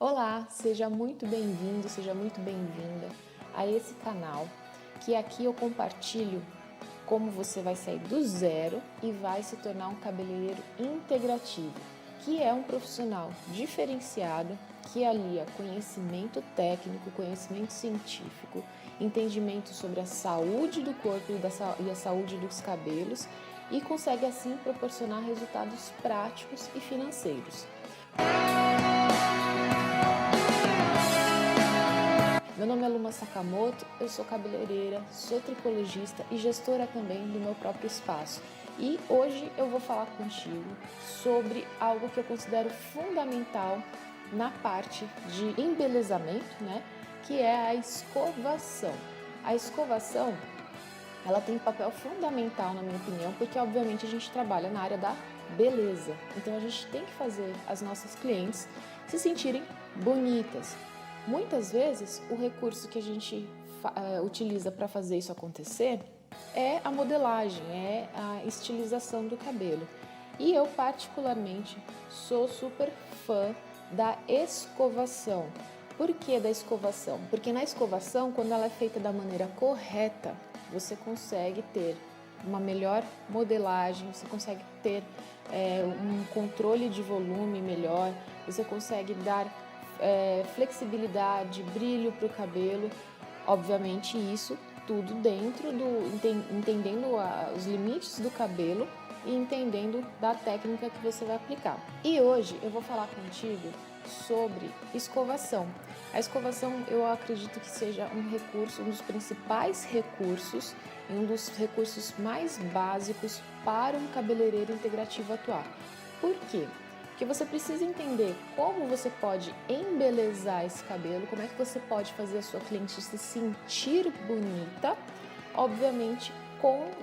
Olá, seja muito bem-vindo, seja muito bem-vinda a esse canal, que aqui eu compartilho como você vai sair do zero e vai se tornar um cabeleireiro integrativo, que é um profissional diferenciado que alia conhecimento técnico, conhecimento científico, entendimento sobre a saúde do corpo e a saúde dos cabelos e consegue assim proporcionar resultados práticos e financeiros. Meu nome é Luma Sakamoto, eu sou cabeleireira, sou tricologista e gestora também do meu próprio espaço. E hoje eu vou falar contigo sobre algo que eu considero fundamental na parte de embelezamento, né? Que é a escovação. A escovação, ela tem um papel fundamental na minha opinião, porque obviamente a gente trabalha na área da beleza. Então a gente tem que fazer as nossas clientes se sentirem bonitas. Muitas vezes, o recurso que a gente utiliza para fazer isso acontecer é a modelagem, é a estilização do cabelo. E eu, particularmente, sou super fã da escovação. Por que da escovação? Porque na escovação, quando ela é feita da maneira correta, você consegue ter uma melhor modelagem, você consegue ter um controle de volume melhor, você consegue dar flexibilidade, brilho para o cabelo, obviamente isso tudo dentro entendendo os limites do cabelo e entendendo da técnica que você vai aplicar. E hoje eu vou falar contigo sobre escovação. A escovação eu acredito que seja um recurso, um dos principais recursos e um dos recursos mais básicos para um cabeleireiro integrativo atuar. Por quê? Porque você precisa entender como você pode embelezar esse cabelo, como é que você pode fazer a sua cliente se sentir bonita, obviamente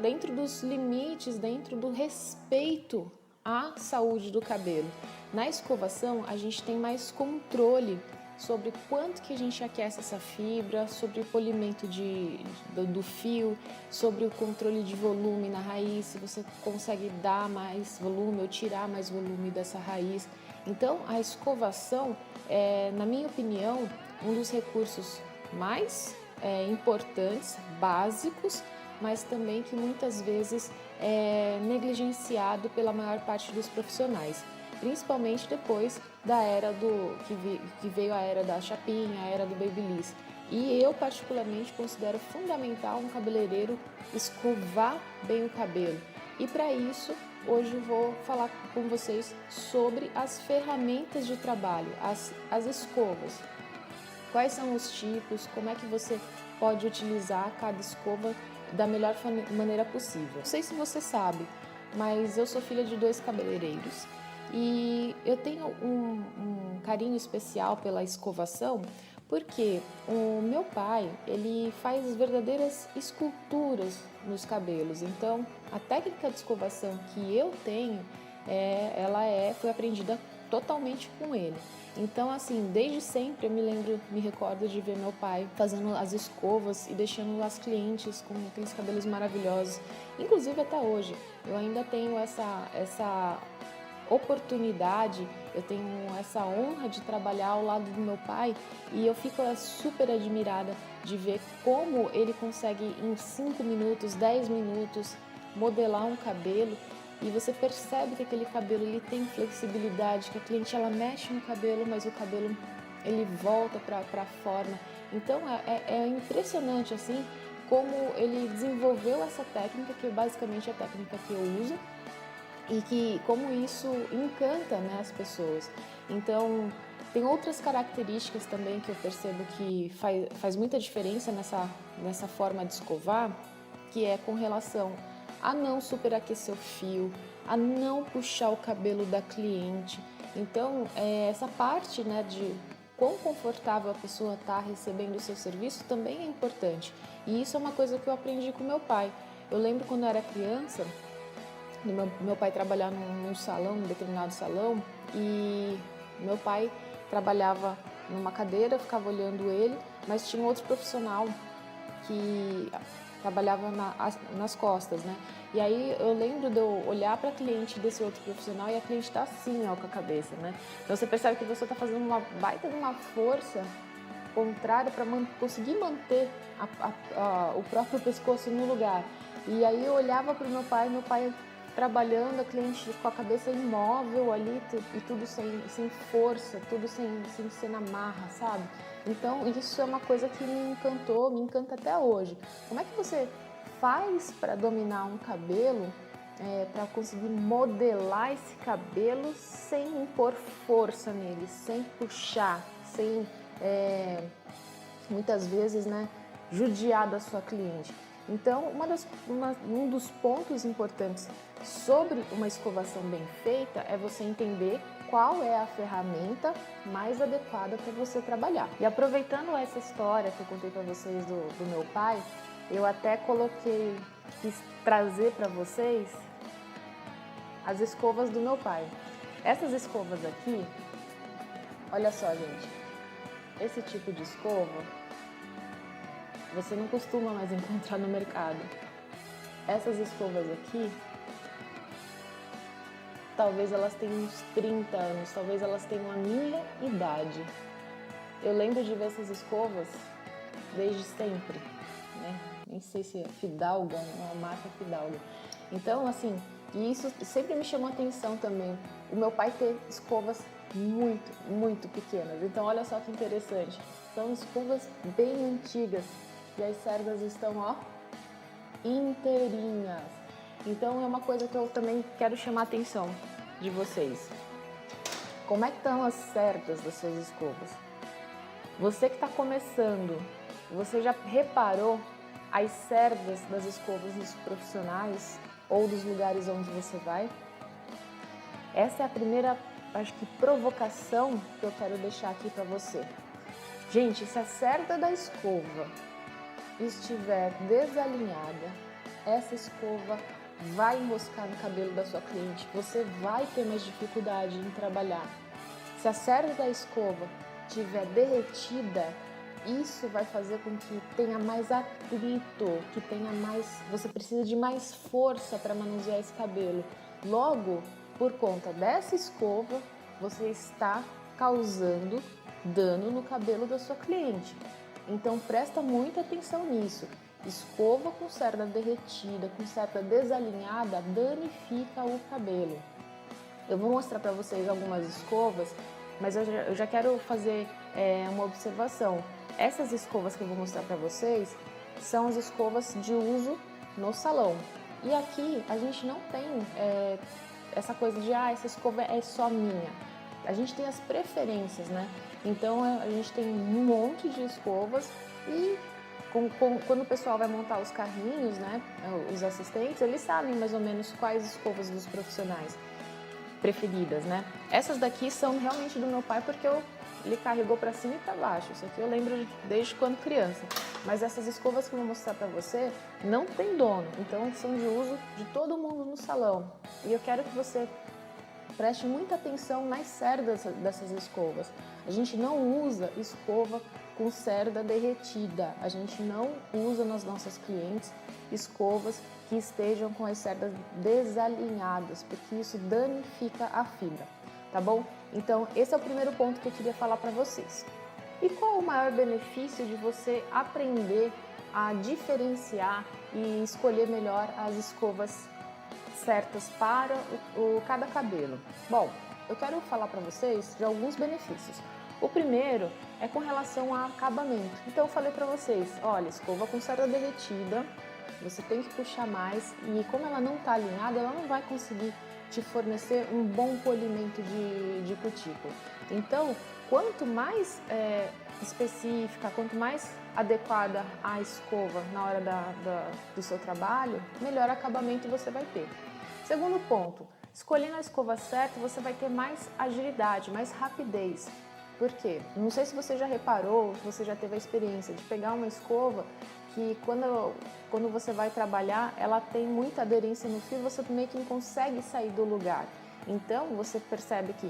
dentro dos limites, dentro do respeito à saúde do cabelo. Na escovação, a gente tem mais controle sobre quanto que a gente aquece essa fibra, sobre o polimento do fio, sobre o controle de volume na raiz, se você consegue dar mais volume ou tirar mais volume dessa raiz. Então, a escovação é, na minha opinião, um dos recursos mais importantes, básicos, mas também que muitas vezes é negligenciado pela maior parte dos profissionais, principalmente depois da era que veio a era da chapinha, a era do babyliss. E eu particularmente considero fundamental um cabeleireiro escovar bem o cabelo. E para isso, hoje eu vou falar com vocês sobre as ferramentas de trabalho, as escovas. Quais são os tipos, como é que você pode utilizar cada escova da melhor maneira possível. Não sei se você sabe, mas eu sou filha de 2 cabeleireiros e eu tenho um carinho especial pela escovação porque o meu pai, ele faz verdadeiras esculturas nos cabelos. Então, a técnica de escovação que eu tenho, foi aprendida totalmente com ele. Então, assim, desde sempre eu me recordo de ver meu pai fazendo as escovas e deixando as clientes com aqueles cabelos maravilhosos. Inclusive até hoje, eu ainda tenho essa oportunidade, eu tenho essa honra de trabalhar ao lado do meu pai e eu fico super admirada de ver como ele consegue em 5 minutos, 10 minutos modelar um cabelo. E você percebe que aquele cabelo ele tem flexibilidade, que a cliente ela mexe no cabelo, mas o cabelo ele volta para a forma. Então é impressionante assim como ele desenvolveu essa técnica, que basicamente é a técnica que eu uso, e que como isso encanta, né, as pessoas. Então tem outras características também que eu percebo que faz muita diferença nessa forma de escovar, que é com relação a não superaquecer o fio, a não puxar o cabelo da cliente. Então, essa parte, né, de quão confortável a pessoa está recebendo o seu serviço também é importante. E isso é uma coisa que eu aprendi com meu pai. Eu lembro quando eu era criança, meu pai trabalhava num salão, num determinado salão, e meu pai trabalhava numa cadeira, eu ficava olhando ele, mas tinha um outro profissional que trabalhava nas costas, né? E aí eu lembro de eu olhar para a cliente desse outro profissional e a cliente tá assim, ó, com a cabeça, né? Então você percebe que você está fazendo uma baita de uma força contrária para conseguir manter o próprio pescoço no lugar. E aí eu olhava para o meu pai trabalhando, a cliente com a cabeça imóvel ali e tudo sem força, tudo sem ser na marra, sabe? Então isso é uma coisa que me encantou, me encanta até hoje. Como é que você faz para dominar um cabelo, para conseguir modelar esse cabelo sem impor força nele, sem puxar, sem muitas vezes, né, judiar da sua cliente? Então, um dos pontos importantes sobre uma escovação bem feita é você entender qual é a ferramenta mais adequada para você trabalhar. E aproveitando essa história que eu contei para vocês do meu pai, eu até quis trazer para vocês as escovas do meu pai. Essas escovas aqui, olha só, gente, esse tipo de escova você não costuma mais encontrar no mercado. Essas escovas aqui, talvez elas tenham uns 30 anos, talvez elas tenham a minha idade. Eu lembro de ver essas escovas desde sempre, né? Nem sei se é Fidalga, uma marca Fidalga. Então, assim, e isso sempre me chamou a atenção também. O meu pai ter escovas muito, muito pequenas. Então, olha só que interessante. São escovas bem antigas e as cerdas estão, ó, inteirinhas. Então, é uma coisa que eu também quero chamar a atenção de vocês. Como é que estão as cerdas das suas escovas? Você que está começando, você já reparou as cerdas das escovas dos profissionais ou dos lugares onde você vai? Essa é a primeira, acho que, provocação que eu quero deixar aqui para você. Gente, se a cerda da escova estiver desalinhada, essa escova vai enroscar no cabelo da sua cliente, você vai ter mais dificuldade em trabalhar. Se a cerda da escova estiver derretida, isso vai fazer com que tenha mais atrito, que tenha mais, você precisa de mais força para manusear esse cabelo. Logo, por conta dessa escova, você está causando dano no cabelo da sua cliente. Então presta muita atenção nisso. Escova com cerda derretida, com cerda desalinhada, danifica o cabelo. Eu vou mostrar para vocês algumas escovas, mas eu já quero fazer uma observação. Essas escovas que eu vou mostrar para vocês são as escovas de uso no salão. E aqui a gente não tem essa coisa de essa escova é só minha. A gente tem as preferências, né? Então a gente tem um monte de escovas e quando o pessoal vai montar os carrinhos, né, os assistentes, eles sabem mais ou menos quais escovas dos profissionais preferidas, né? Essas daqui são realmente do meu pai porque ele carregou para cima e para baixo. Isso aqui eu lembro desde quando criança. Mas essas escovas que eu vou mostrar para você não tem dono, então são de uso de todo mundo no salão. E eu quero que você preste muita atenção nas cerdas dessas escovas. A gente não usa escova com cerda derretida. A gente não usa nas nossas clientes escovas que estejam com as cerdas desalinhadas, porque isso danifica a fibra, tá bom? Então, esse é o primeiro ponto que eu queria falar para vocês. E qual é o maior benefício de você aprender a diferenciar e escolher melhor as escovas certas para cada cabelo? Bom, eu quero falar para vocês de alguns benefícios. O primeiro é com relação ao acabamento. Então eu falei para vocês, olha, escova com cerda derretida, você tem que puxar mais e como ela não está alinhada, ela não vai conseguir te fornecer um bom polimento de cutícula. Então, quanto mais específica, quanto mais adequada a escova na hora do seu trabalho, melhor acabamento você vai ter. Segundo ponto, escolhendo a escova certa, você vai ter mais agilidade, mais rapidez. Por quê? Não sei se você já reparou, se você já teve a experiência de pegar uma escova que quando você vai trabalhar, ela tem muita aderência no fio, você meio que não consegue sair do lugar. Então, você percebe que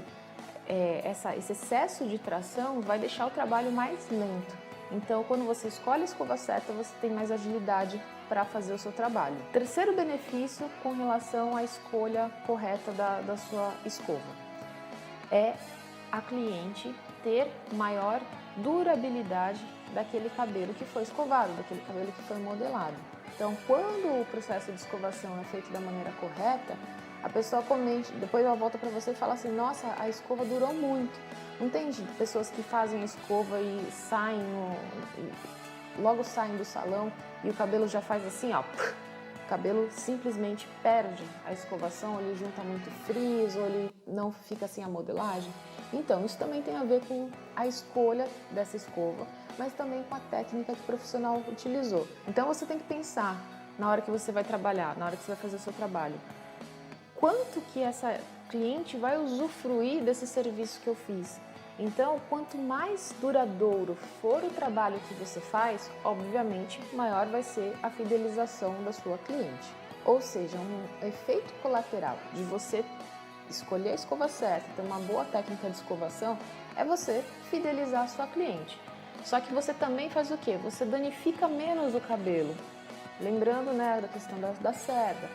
esse excesso de tração vai deixar o trabalho mais lento. Então, quando você escolhe a escova certa, você tem mais agilidade para fazer o seu trabalho. Terceiro benefício com relação à escolha correta da sua escova é a cliente ter maior durabilidade daquele cabelo que foi escovado, daquele cabelo que foi modelado. Então, quando o processo de escovação é feito da maneira correta, a pessoa comente, depois ela volta para você e fala assim: nossa, a escova durou muito. Não tem pessoas que fazem a escova e saem, logo saem do salão e o cabelo já faz assim, ó. O cabelo simplesmente perde a escovação, ou ele junta muito frizz, ou ele não fica assim a modelagem. Então, isso também tem a ver com a escolha dessa escova, mas também com a técnica que o profissional utilizou. Então, você tem que pensar na hora que você vai trabalhar, na hora que você vai fazer o seu trabalho, quanto que essa cliente vai usufruir desse serviço que eu fiz. Então, quanto mais duradouro for o trabalho que você faz, obviamente, maior vai ser a fidelização da sua cliente. Ou seja, um efeito colateral de você escolher a escova certa, ter uma boa técnica de escovação, é você fidelizar a sua cliente. Só que você também faz o quê? Você danifica menos o cabelo. Lembrando, né, da questão da cerda.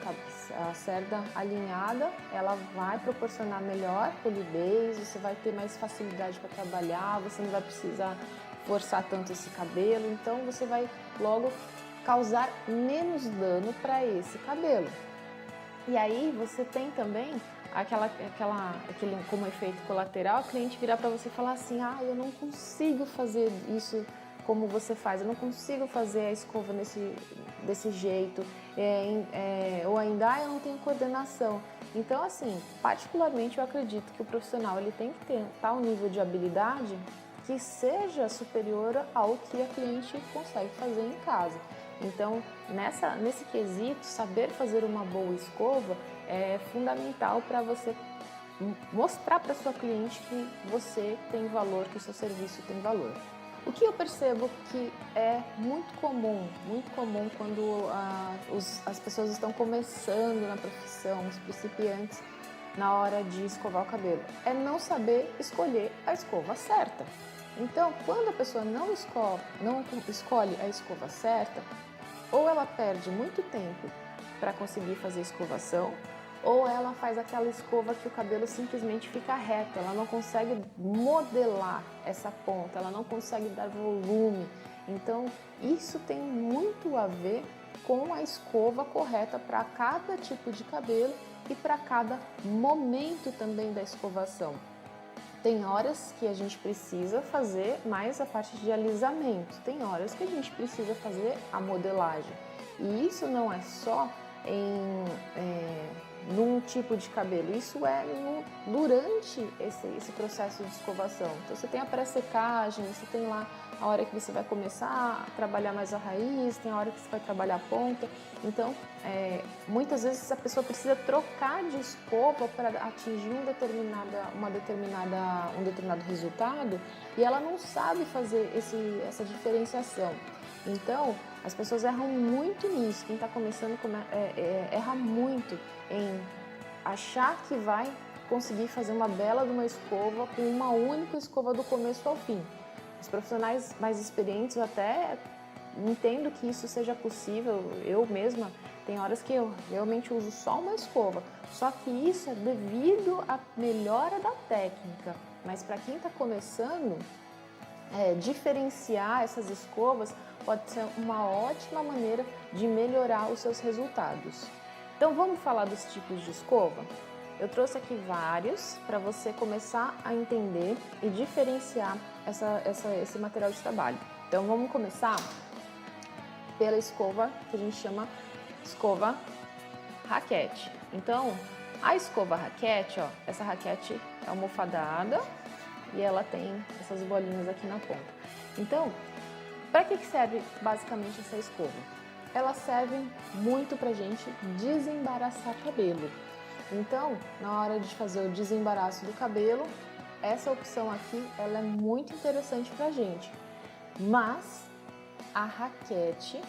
A cerda alinhada, ela vai proporcionar melhor polidez, você vai ter mais facilidade para trabalhar, você não vai precisar forçar tanto esse cabelo, então você vai logo causar menos dano para esse cabelo. E aí você tem também aquele como efeito colateral, o cliente virar para você e falar assim: ah, eu não consigo fazer isso como você faz, eu não consigo fazer a escova desse jeito, ou ainda, eu não tenho coordenação. Então, assim, particularmente eu acredito que o profissional ele tem que ter tal nível de habilidade que seja superior ao que a cliente consegue fazer em casa. Então, nesse quesito, saber fazer uma boa escova é fundamental para você mostrar para sua cliente que você tem valor, que o seu serviço tem valor. O que eu percebo que é muito comum quando as pessoas estão começando na profissão, os principiantes, na hora de escovar o cabelo, é não saber escolher a escova certa. Então, quando a pessoa não escolhe a escova certa, ou ela perde muito tempo para conseguir fazer a escovação, ou ela faz aquela escova que o cabelo simplesmente fica reto, ela não consegue modelar essa ponta, ela não consegue dar volume. Então, isso tem muito a ver com a escova correta para cada tipo de cabelo e para cada momento também da escovação. Tem horas que a gente precisa fazer mais a parte de alisamento, tem horas que a gente precisa fazer a modelagem. E isso não é só num tipo de cabelo, isso é durante esse processo de escovação. Então você tem a pré-secagem, você tem lá a hora que você vai começar a trabalhar mais a raiz, tem a hora que você vai trabalhar a ponta. Então, muitas vezes a pessoa precisa trocar de escova para atingir um determinado resultado e ela não sabe fazer essa diferenciação. Então, as pessoas erram muito nisso. Quem está começando erra muito em achar que vai conseguir fazer uma bela de uma escova com uma única escova do começo ao fim. Os profissionais mais experientes, eu até entendo que isso seja possível. Eu mesma, tem horas que eu realmente uso só uma escova. Só que isso é devido à melhora da técnica. Mas para quem está começando, diferenciar essas escovas pode ser uma ótima maneira de melhorar os seus resultados. Então vamos falar dos tipos de escova? Eu trouxe aqui vários para você começar a entender e diferenciar esse material de trabalho. Então vamos começar pela escova que a gente chama escova raquete. Então a escova raquete, ó, essa raquete é almofadada e ela tem essas bolinhas aqui na ponta. Então, para que serve basicamente essa escova? Ela serve muito para gente desembaraçar cabelo. Então, na hora de fazer o desembaraço do cabelo, essa opção aqui ela é muito interessante para gente. Mas a raquete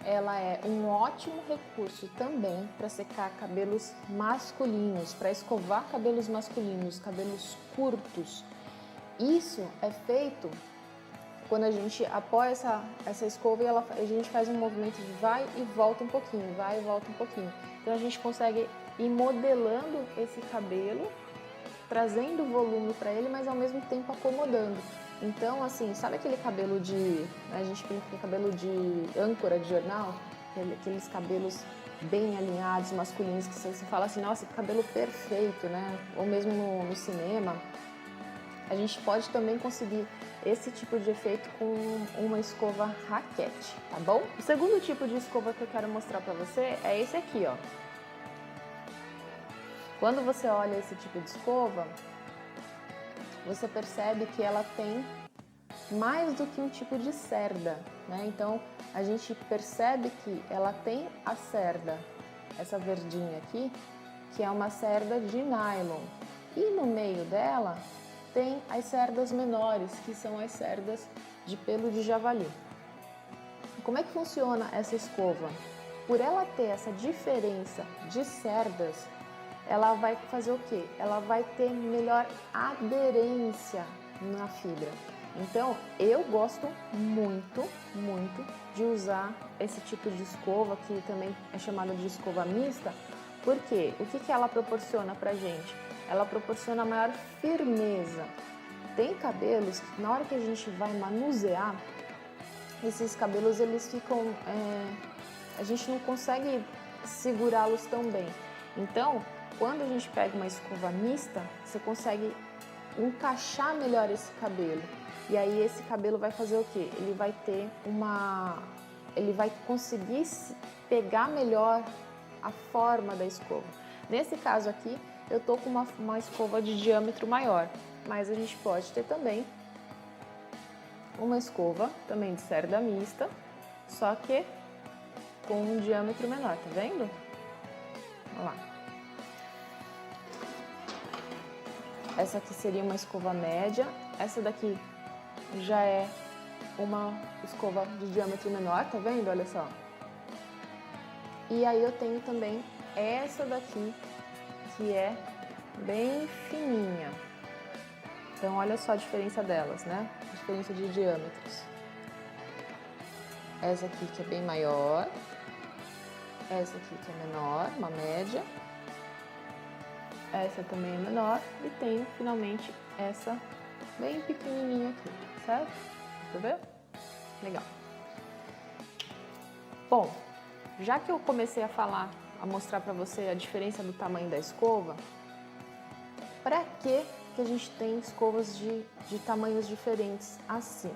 ela é um ótimo recurso também para secar cabelos masculinos, para escovar cabelos masculinos, cabelos curtos. Isso é feito quando a gente apoia essa escova e a gente faz um movimento de vai e volta um pouquinho, vai e volta um pouquinho. Então a gente consegue ir modelando esse cabelo, trazendo volume para ele, mas ao mesmo tempo acomodando. Então, assim, sabe aquele cabelo a gente brinca que é cabelo de âncora de jornal? Aqueles cabelos bem alinhados, masculinos, que você fala assim, nossa, que cabelo perfeito, né? Ou mesmo no cinema. A gente pode também conseguir esse tipo de efeito com uma escova raquete, tá bom? O segundo tipo de escova que eu quero mostrar para você é esse aqui, ó. Quando você olha esse tipo de escova, você percebe que ela tem mais do que um tipo de cerda, né? Então, a gente percebe que ela tem a cerda, essa verdinha aqui, que é uma cerda de nylon. E no meio dela tem as cerdas menores, que são as cerdas de pelo de javali. Como é que funciona essa escova? Por ela ter essa diferença de cerdas, ela vai fazer o quê? Ela vai ter melhor aderência na fibra. Então, eu gosto muito, muito de usar esse tipo de escova, que também é chamada de escova mista, porque o que ela proporciona pra gente? Ela proporciona maior firmeza. Tem cabelos que na hora que a gente vai manusear, esses cabelos eles ficam, a gente não consegue segurá-los tão bem. Então, quando a gente pega uma escova mista, você consegue encaixar melhor esse cabelo. E aí esse cabelo vai fazer o quê? Ele vai conseguir pegar melhor a forma da escova. Nesse caso aqui, eu tô com uma escova de diâmetro maior, mas a gente pode ter também uma escova também de cerda mista, só que com um diâmetro menor, tá vendo? Olha lá. Essa aqui seria uma escova média, essa daqui já é uma escova de diâmetro menor, tá vendo? Olha só. E aí eu tenho também essa daqui, que é bem fininha. Então olha só a diferença delas, né? A diferença de diâmetros. Essa aqui que é bem maior, essa aqui que é menor, uma média. Essa também é menor e tenho finalmente essa bem pequenininha aqui, certo? Tá vendo? Legal. Bom, já que eu comecei a mostrar para você a diferença do tamanho da escova, para que a gente tem escovas de tamanhos diferentes assim?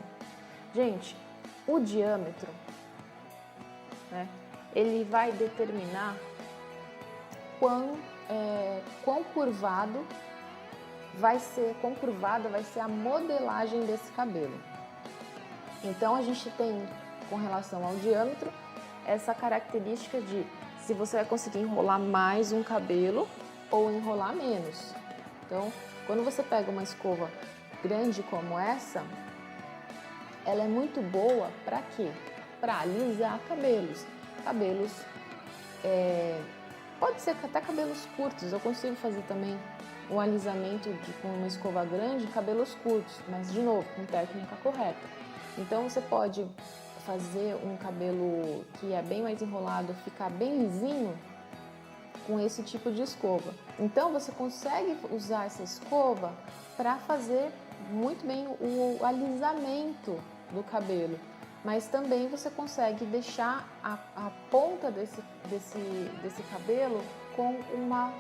Gente, o diâmetro, né, ele vai determinar quão curvada vai ser a modelagem desse cabelo. Então a gente tem, com relação ao diâmetro, essa característica de se você vai conseguir enrolar mais um cabelo ou enrolar menos. Então, quando você pega uma escova grande como essa, ela é muito boa para quê? Para alisar cabelos. Pode ser até cabelos curtos, eu consigo fazer também um alisamento com uma escova grande, cabelos curtos, mas de novo, com técnica correta. Então você pode fazer um cabelo que é bem mais enrolado, ficar bem lisinho com esse tipo de escova. Então você consegue usar essa escova para fazer muito bem o alisamento do cabelo, mas também você consegue deixar a ponta desse cabelo com uma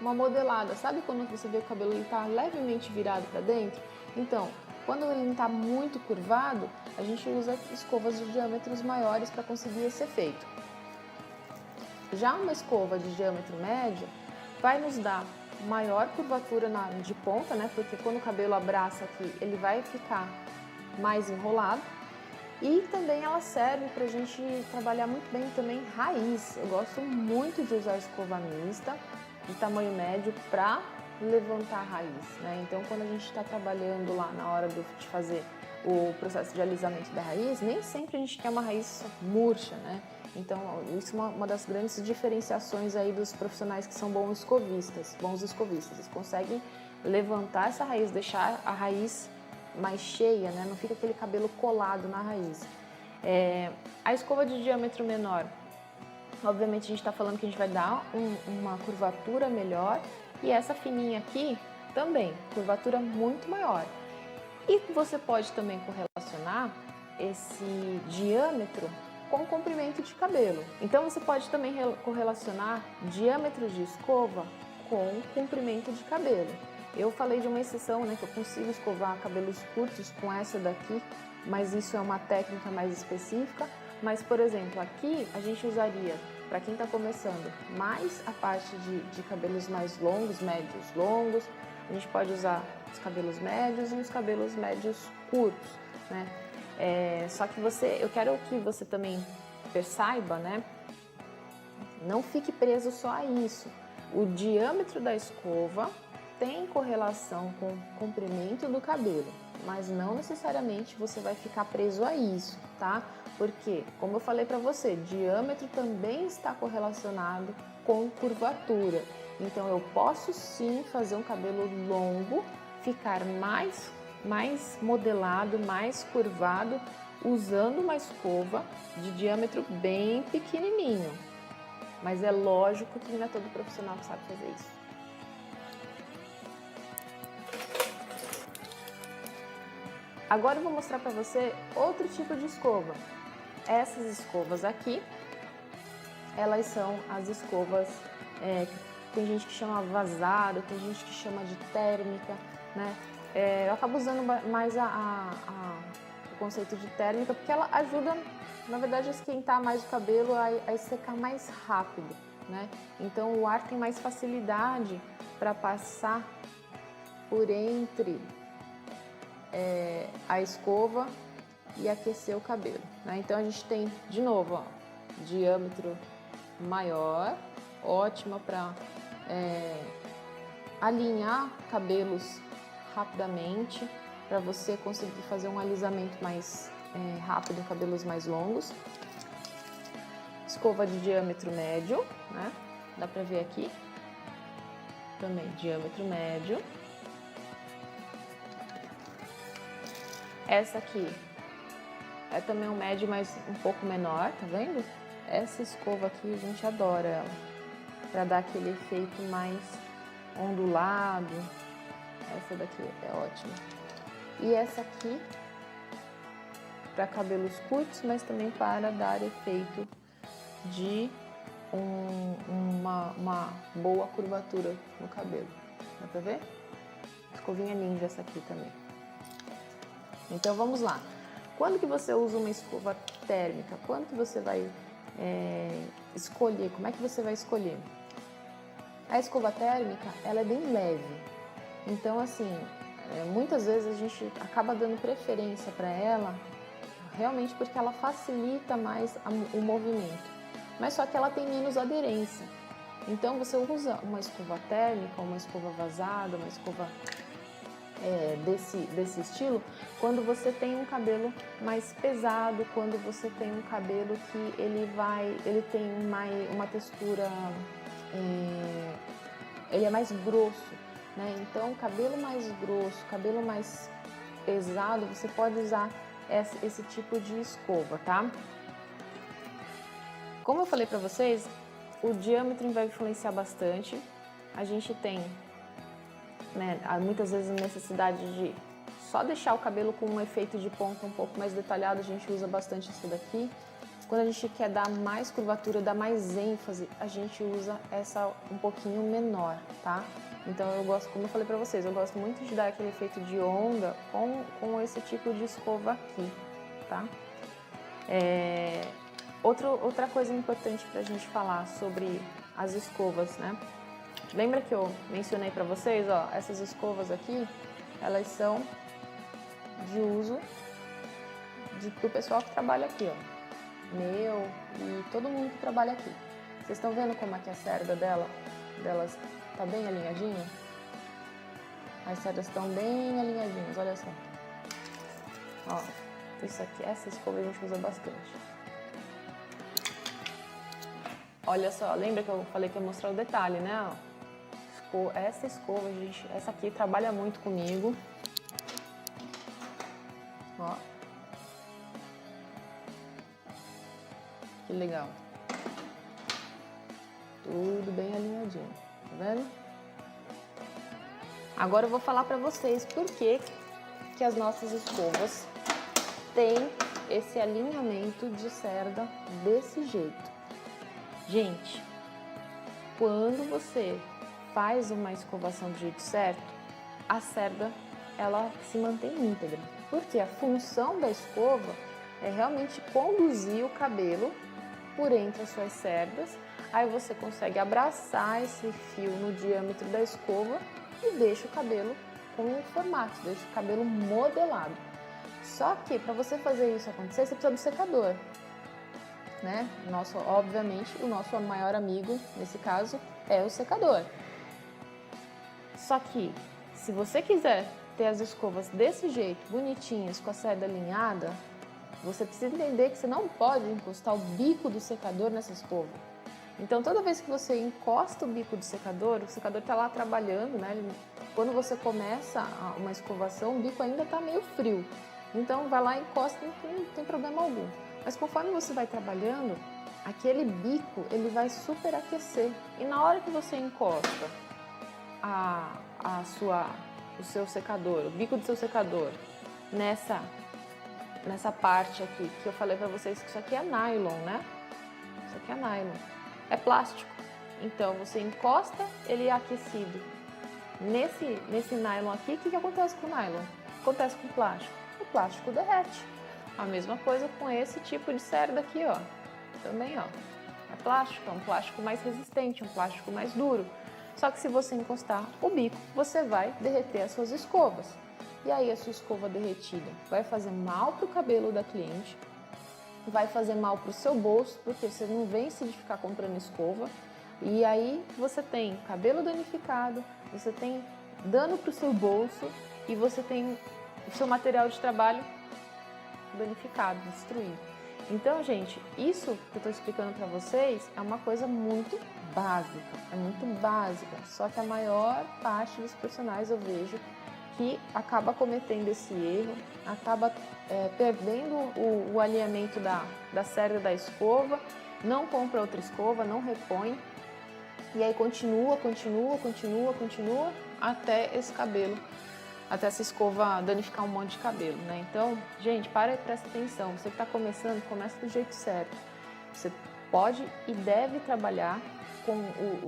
modelada. Sabe quando você vê o cabelo está levemente virado para dentro? Então, quando ele não está muito curvado, a gente usa escovas de diâmetros maiores para conseguir esse efeito. Já uma escova de diâmetro médio vai nos dar maior curvatura de ponta, né? Porque quando o cabelo abraça aqui, ele vai ficar mais enrolado. E também ela serve para a gente trabalhar muito bem também raiz. Eu gosto muito de usar escova mista de tamanho médio para levantar a raiz, né? Então, quando a gente está trabalhando lá na hora de fazer o processo de alisamento da raiz, nem sempre a gente quer uma raiz murcha, né? Então, isso é uma das grandes diferenciações aí dos profissionais que são bons escovistas. Eles conseguem levantar essa raiz, deixar a raiz mais cheia, né? Não fica aquele cabelo colado na raiz. A escova de diâmetro menor, obviamente a gente está falando que a gente vai dar uma curvatura melhor, e essa fininha aqui também, curvatura muito maior. E você pode também correlacionar esse diâmetro com comprimento de cabelo. Então você pode também correlacionar diâmetro de escova com comprimento de cabelo. Eu falei de uma exceção, né, que eu consigo escovar cabelos curtos com essa daqui, mas isso é uma técnica mais específica. Mas, por exemplo, aqui a gente usaria, para quem está começando, mais a parte de cabelos mais longos, médios longos. A gente pode usar os cabelos médios e os cabelos médios curtos, né? Só que eu quero que você também perceba, né? Não fique preso só a isso. O diâmetro da escova tem correlação com o comprimento do cabelo, mas não necessariamente você vai ficar preso a isso, tá? Porque, como eu falei para você, diâmetro também está correlacionado com curvatura. Então, eu posso sim fazer um cabelo longo ficar mais modelado, mais curvado, usando uma escova de diâmetro bem pequenininho. Mas é lógico que não é todo profissional que sabe fazer isso. Agora eu vou mostrar para você outro tipo de escova. Essas escovas aqui, elas são as escovas, tem gente que chama vazado, tem gente que chama de térmica, né? Eu acabo usando mais o conceito de térmica, porque ela ajuda, na verdade, a esquentar mais o cabelo, a secar mais rápido, né? Então o ar tem mais facilidade para passar por entre a escova e aquecer o cabelo, né? Então a gente tem, de novo, ó, diâmetro maior, ótima para alinhar cabelos rapidamente, para você conseguir fazer um alisamento mais rápido em cabelos mais longos. Escova de diâmetro médio, né? Dá para ver aqui também, diâmetro médio. Essa aqui é também um médio, mas um pouco menor, tá vendo? Essa escova aqui a gente adora ela, para dar aquele efeito mais ondulado. Essa daqui é ótima. E essa aqui para cabelos curtos, mas também para dar efeito de uma boa curvatura no cabelo. Dá pra ver? Escovinha ninja essa aqui também. Então vamos lá. Quando que você usa uma escova térmica? Quando que você vai escolher? Como é que você vai escolher? A escova térmica, ela é bem leve. Então, assim, muitas vezes a gente acaba dando preferência para ela, realmente porque ela facilita mais o movimento. Mas só que ela tem menos aderência. Então, você usa uma escova térmica, uma escova vazada, uma escova desse estilo, quando você tem um cabelo mais pesado, quando você tem um cabelo que ele tem uma textura, ele é mais grosso, né? Então, cabelo mais grosso, cabelo mais pesado, você pode usar esse tipo de escova, tá? Como eu falei para vocês, o diâmetro vai influenciar bastante. A gente tem, né, muitas vezes necessidade de só deixar o cabelo com um efeito de ponta um pouco mais detalhado, a gente usa bastante isso daqui. Quando a gente quer dar mais curvatura, dar mais ênfase, a gente usa essa um pouquinho menor, tá? Então eu gosto, como eu falei pra vocês, eu gosto muito de dar aquele efeito de onda com esse tipo de escova aqui, tá? Outra coisa importante pra gente falar sobre as escovas, né? Lembra que eu mencionei pra vocês, ó, essas escovas aqui, elas são de uso do pessoal que trabalha aqui, ó. Meu e todo mundo que trabalha aqui. Vocês estão vendo como é que a cerda delas tá bem alinhadinha? As cerdas estão bem alinhadinhas, olha só. Ó, isso aqui, essa escova a gente usa bastante. Olha só, lembra que eu falei que ia mostrar o detalhe, né? Essa escova, gente, essa aqui trabalha muito comigo. Ó. Que legal. Tudo bem alinhadinho, tá vendo? Agora eu vou falar para vocês por que as nossas escovas têm esse alinhamento de cerda desse jeito. Gente, quando você faz uma escovação do jeito certo, a cerda ela se mantém íntegra. Porque a função da escova é realmente conduzir o cabelo por entre as suas cerdas. Aí você consegue abraçar esse fio no diâmetro da escova e deixa o cabelo com o formato, deixa o cabelo modelado. Só que para você fazer isso acontecer, você precisa do secador, né? Obviamente, o nosso maior amigo nesse caso é o secador. Só que se você quiser ter as escovas desse jeito, bonitinhas, com a cerda alinhada, você precisa entender que você não pode encostar o bico do secador nessa escova. Então, toda vez que você encosta o bico do secador, o secador está lá trabalhando, né? Quando você começa uma escovação, o bico ainda está meio frio. Então, vai lá e encosta, não tem problema algum. Mas conforme você vai trabalhando, aquele bico ele vai superaquecer. E na hora que você encosta o seu secador, o bico do seu secador, nessa parte aqui, que eu falei para vocês que isso aqui é nylon, né? Isso aqui é nylon. É plástico. Então, você encosta, ele é aquecido. Nesse nylon aqui, o que acontece com o nylon? Acontece com o plástico. O plástico derrete. A mesma coisa com esse tipo de cerda aqui, ó. Também, ó. É plástico, é um plástico mais resistente, um plástico mais duro. Só que se você encostar o bico, você vai derreter as suas escovas. E aí a sua escova derretida vai fazer mal para o cabelo da cliente, vai fazer mal para o seu bolso, porque você não vence de ficar comprando escova. E aí você tem cabelo danificado, você tem dano para o seu bolso e você tem o seu material de trabalho danificado, destruído. Então, gente, isso que eu estou explicando para vocês é uma coisa muito básica, só que a maior parte dos profissionais eu vejo que acaba cometendo esse erro, acaba perdendo o alinhamento da cerda da escova, não compra outra escova, não repõe, e aí continua até esse cabelo, até essa escova danificar um monte de cabelo, né? Então, gente, para e presta atenção. Você que está começando, começa do jeito certo. Você pode e deve trabalhar com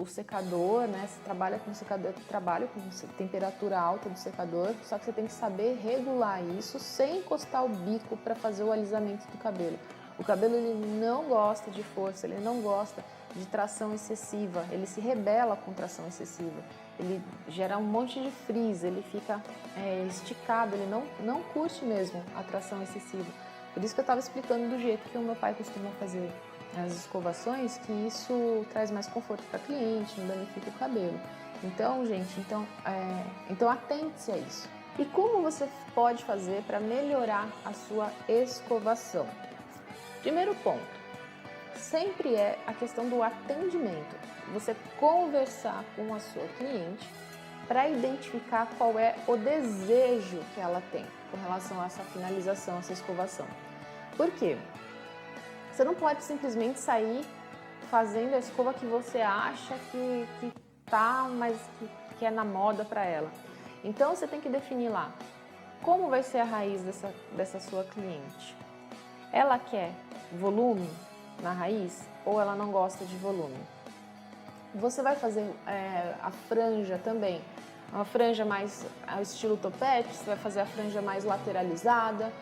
o secador, né? Você trabalha com secador, trabalha com temperatura alta do secador, só que você tem que saber regular isso sem encostar o bico para fazer o alisamento do cabelo. O cabelo ele não gosta de força, ele não gosta de tração excessiva, ele se rebela com tração excessiva, ele gera um monte de frizz, ele fica esticado, ele não curte mesmo a tração excessiva. Por isso que eu estava explicando do jeito que o meu pai costuma fazer as escovações, que isso traz mais conforto para a cliente, não danifica o cabelo. Então, gente, então atente-se a isso. E como você pode fazer para melhorar a sua escovação? Primeiro ponto, sempre é a questão do atendimento. Você conversar com a sua cliente para identificar qual é o desejo que ela tem com relação a essa finalização, essa escovação. Por quê? Você não pode simplesmente sair fazendo a escova que você acha que tá, mas que é na moda para ela. Então você tem que definir lá como vai ser a raiz dessa sua cliente. Ela quer volume na raiz ou ela não gosta de volume? Você vai fazer a franja também, uma franja mais ao estilo topete, você vai fazer a franja mais lateralizada,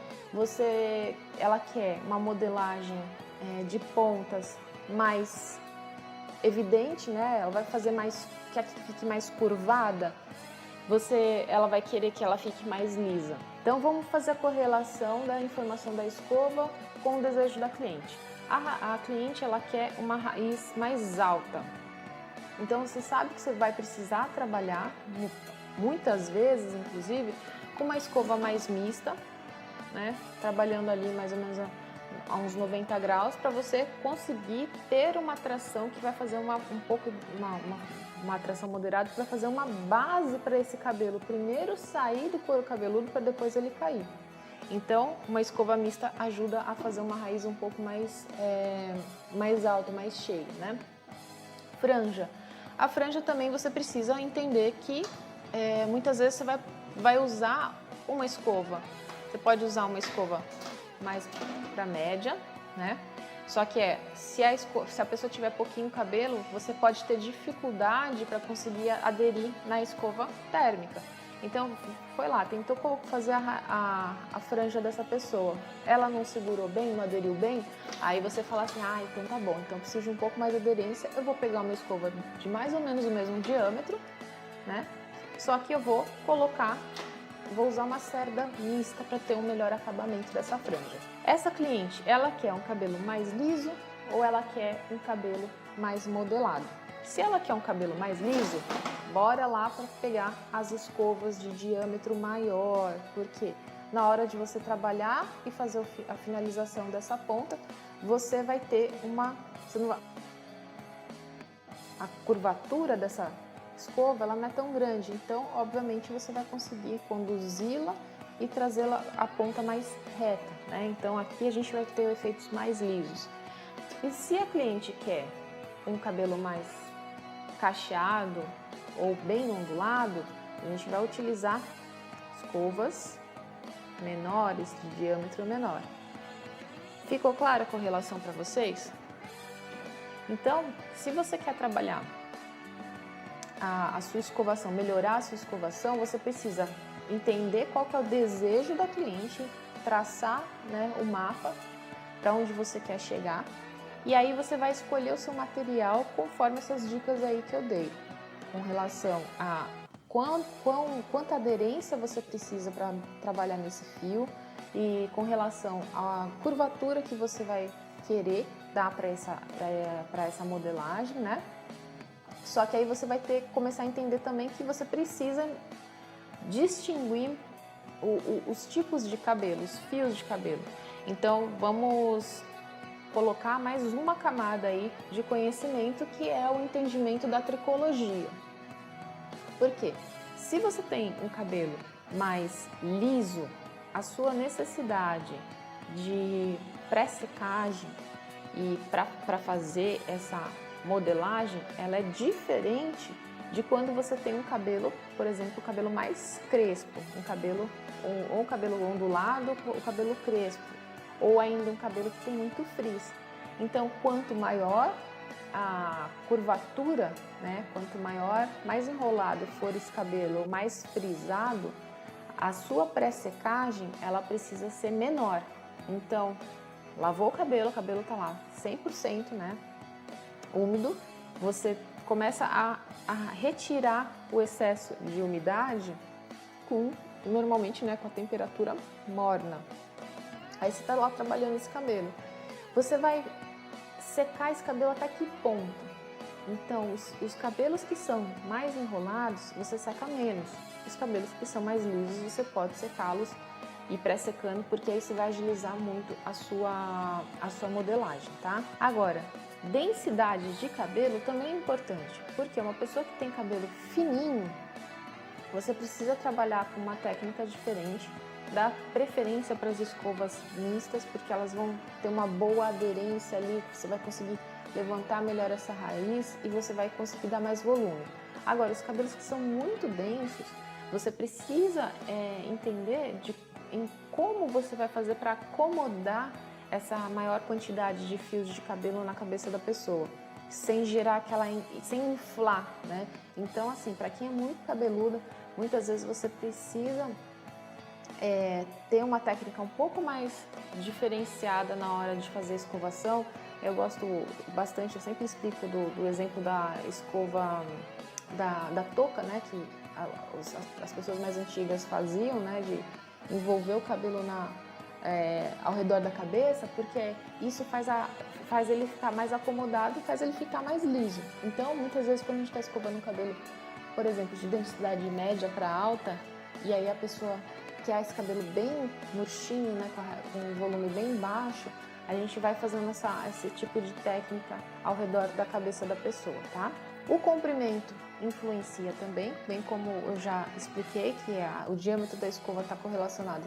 ela quer uma modelagem de pontas mais evidente, né? Ela vai fazer que fique mais curvada, ela vai querer que ela fique mais lisa. Então vamos fazer a correlação da informação da escova com o desejo da cliente. A cliente ela quer uma raiz mais alta. Então você sabe que você vai precisar trabalhar, muitas vezes inclusive, com uma escova mais mista, né? Trabalhando ali mais ou menos a uns 90 graus para você conseguir ter uma tração que vai fazer uma tração moderada para fazer uma base para esse cabelo primeiro sair do couro cabeludo para depois ele cair. Então, uma escova mista ajuda a fazer uma raiz um pouco mais alta, mais cheia, né? Franja. A franja também você precisa entender que muitas vezes você vai usar uma escova. Você pode usar uma escova mais para média, né? Só que se a pessoa tiver pouquinho cabelo, você pode ter dificuldade para conseguir aderir na escova térmica. Então, foi lá, tentou fazer a franja dessa pessoa. Ela não segurou bem, não aderiu bem, aí você fala assim, então tá bom, então preciso de um pouco mais de aderência, eu vou pegar uma escova de mais ou menos o mesmo diâmetro, né? Só que eu vou usar uma cerda mista para ter um melhor acabamento dessa franja. Essa cliente, ela quer um cabelo mais liso ou ela quer um cabelo mais modelado? Se ela quer um cabelo mais liso, bora lá para pegar as escovas de diâmetro maior, porque na hora de você trabalhar e fazer a finalização dessa ponta, você vai ter a curvatura dessa escova ela não é tão grande, então obviamente você vai conseguir conduzi-la e trazê-la a ponta mais reta, né? Então aqui a gente vai ter efeitos mais lisos. E se a cliente quer um cabelo mais cacheado ou bem ondulado, a gente vai utilizar escovas menores, de diâmetro menor. Ficou clara a correlação para vocês? Então, se você quer trabalhar a sua escovação, melhorar a sua escovação, você precisa entender qual que é o desejo da cliente, traçar, né, o mapa para onde você quer chegar e aí você vai escolher o seu material conforme essas dicas aí que eu dei, com relação a quanta aderência você precisa para trabalhar nesse fio e com relação à curvatura que você vai querer dar para essa modelagem, né? Só que aí você vai começar a entender também que você precisa distinguir os tipos de cabelo, os fios de cabelo. Então, vamos colocar mais uma camada aí de conhecimento, que é o entendimento da tricologia. Por quê? Se você tem um cabelo mais liso, a sua necessidade de pré-secagem e para fazer essa modelagem, ela é diferente de quando você tem um cabelo, por exemplo, o cabelo mais crespo, ou um cabelo ondulado, ou cabelo crespo, ou ainda um cabelo que tem muito frizz. Então, quanto maior a curvatura, né, quanto mais enrolado for esse cabelo, ou mais frisado, a sua pré-secagem, ela precisa ser menor. Então, lavou o cabelo tá lá 100%, né, úmido, você começa a retirar o excesso de umidade normalmente, né, com a temperatura morna. Aí você tá lá trabalhando esse cabelo. Você vai secar esse cabelo até que ponto? Então, os cabelos que são mais enrolados, você seca menos. Os cabelos que são mais lisos, você pode secá-los e pré-secando, porque aí você vai agilizar muito a sua modelagem, tá? Agora, densidade de cabelo também é importante, porque uma pessoa que tem cabelo fininho, você precisa trabalhar com uma técnica diferente, dar preferência para as escovas mistas, porque elas vão ter uma boa aderência ali, você vai conseguir levantar melhor essa raiz e você vai conseguir dar mais volume. Agora, os cabelos que são muito densos, você precisa entender em como você vai fazer para acomodar essa maior quantidade de fios de cabelo na cabeça da pessoa, sem gerar sem inflar, né? Então, assim, para quem é muito cabeluda, muitas vezes você precisa ter uma técnica um pouco mais diferenciada na hora de fazer a escovação. Eu gosto bastante, eu sempre explico do exemplo da escova da touca, né, que as pessoas mais antigas faziam, né, de envolver o cabelo ao redor da cabeça, porque isso faz ele ficar mais acomodado e faz ele ficar mais liso. Então, muitas vezes, quando a gente está escovando o cabelo, por exemplo, de densidade média para alta, e aí a pessoa quer esse cabelo bem murchinho, né, com um volume bem baixo, a gente vai fazendo esse tipo de técnica ao redor da cabeça da pessoa, tá? O comprimento influencia também, bem como eu já expliquei, que o diâmetro da escova está correlacionado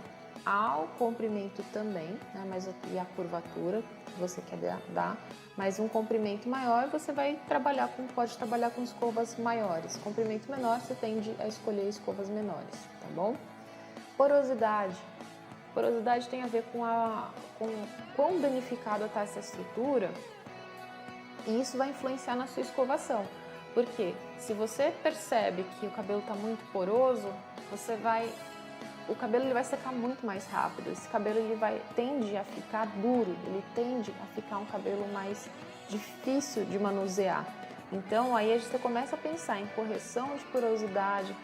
ao comprimento também, né? Mas e a curvatura que você quer dar, mas um comprimento maior você pode trabalhar com escovas maiores. Comprimento menor você tende a escolher escovas menores, tá bom? Porosidade. Porosidade tem a ver com quão danificada está essa estrutura, e isso vai influenciar na sua escovação. Porque se você percebe que o cabelo está muito poroso, o cabelo ele vai secar muito mais rápido. Esse cabelo tende a ficar duro, ele tende a ficar um cabelo mais difícil de manusear. Então aí você começa a pensar em correção de porosidade,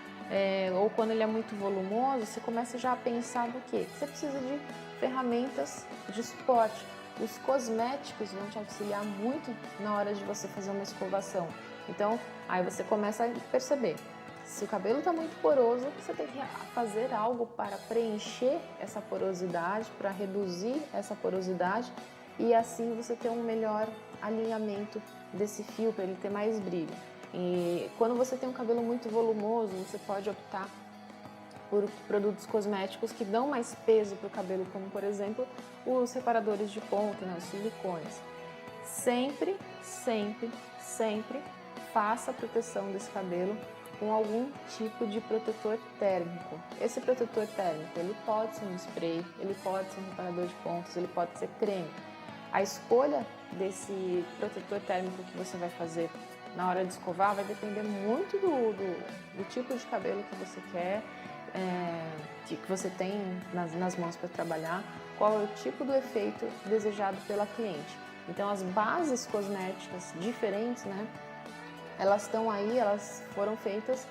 ou quando ele é muito volumoso, você começa já a pensar no quê? Você precisa de ferramentas de suporte. Os cosméticos vão te auxiliar muito na hora de você fazer uma escovação. Então, aí você começa a perceber. Se o cabelo está muito poroso, você tem que fazer algo para preencher essa porosidade, para reduzir essa porosidade e assim você ter um melhor alinhamento desse fio, para ele ter mais brilho. E quando você tem um cabelo muito volumoso, você pode optar por produtos cosméticos que dão mais peso para o cabelo, como por exemplo os separadores de ponta, né, os silicones. Sempre, sempre, sempre faça a proteção desse cabelo com algum tipo de protetor térmico. Esse protetor térmico, ele pode ser um spray, ele pode ser um reparador de pontas, ele pode ser creme. A escolha desse protetor térmico que você vai fazer na hora de escovar vai depender muito do tipo de cabelo que você quer, que você tem nas mãos para trabalhar, qual é o tipo do efeito desejado pela cliente. Então as bases cosméticas diferentes, né, elas estão aí, elas foram feitas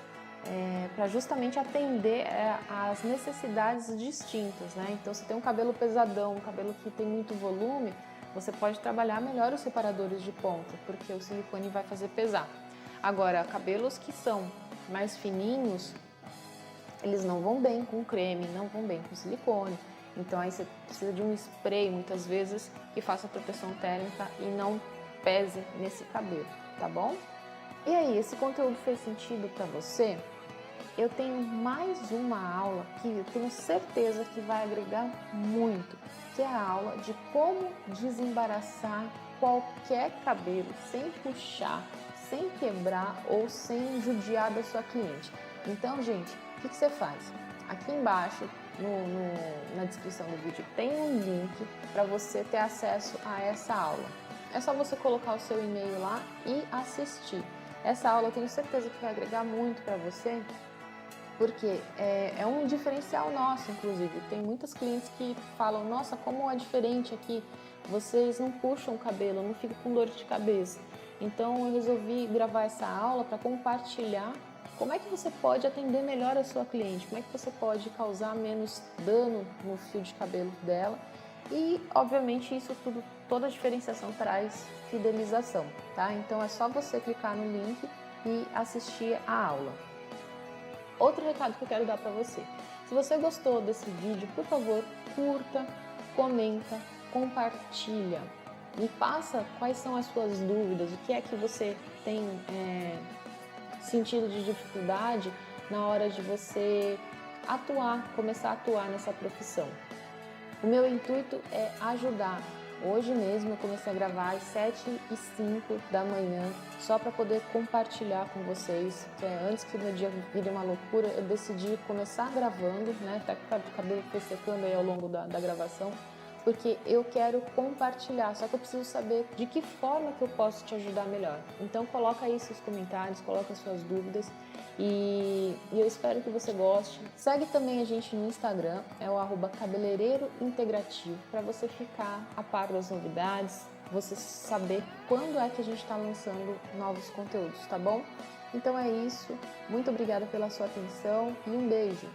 para justamente atender às necessidades distintas, né? Então se tem um cabelo pesadão, um cabelo que tem muito volume, você pode trabalhar melhor os separadores de ponta, porque o silicone vai fazer pesar. Agora, cabelos que são mais fininhos, eles não vão bem com creme, não vão bem com silicone. Então aí você precisa de um spray, muitas vezes, que faça proteção térmica e não pese nesse cabelo, tá bom? E aí, esse conteúdo fez sentido para você? Eu tenho mais uma aula que eu tenho certeza que vai agregar muito, que é a aula de como desembaraçar qualquer cabelo sem puxar, sem quebrar ou sem judiar da sua cliente. Então, gente, o que você faz? Aqui embaixo, na descrição do vídeo, tem um link para você ter acesso a essa aula. É só você colocar o seu e-mail lá e assistir. Essa aula eu tenho certeza que vai agregar muito para você, porque é um diferencial nosso, inclusive. Tem muitas clientes que falam, nossa, como é diferente aqui, vocês não puxam o cabelo, eu não fico com dor de cabeça. Então eu resolvi gravar essa aula para compartilhar como é que você pode atender melhor a sua cliente, como é que você pode causar menos dano no fio de cabelo dela. E, obviamente, isso tudo, toda a diferenciação traz fidelização, tá? Então é só você clicar no link e assistir a aula. Outro recado que eu quero dar para você. Se você gostou desse vídeo, por favor, curta, comenta, compartilha. Me passa quais são as suas dúvidas, o que é que você tem sentido de dificuldade na hora de você começar a atuar nessa profissão. O meu intuito é ajudar. Hoje mesmo eu comecei a gravar às 7h05 da manhã, só para poder compartilhar com vocês. Antes que o meu dia vire uma loucura, eu decidi começar gravando, né? Até que o cabelo foi secando aí ao longo da gravação, porque eu quero compartilhar, só que eu preciso saber de que forma que eu posso te ajudar melhor. Então coloca aí seus comentários, coloca suas dúvidas e eu espero que você goste. Segue também a gente no Instagram, é o @cabeleireirointegrativo, para você ficar a par das novidades, você saber quando é que a gente está lançando novos conteúdos, tá bom? Então é isso, muito obrigada pela sua atenção e um beijo!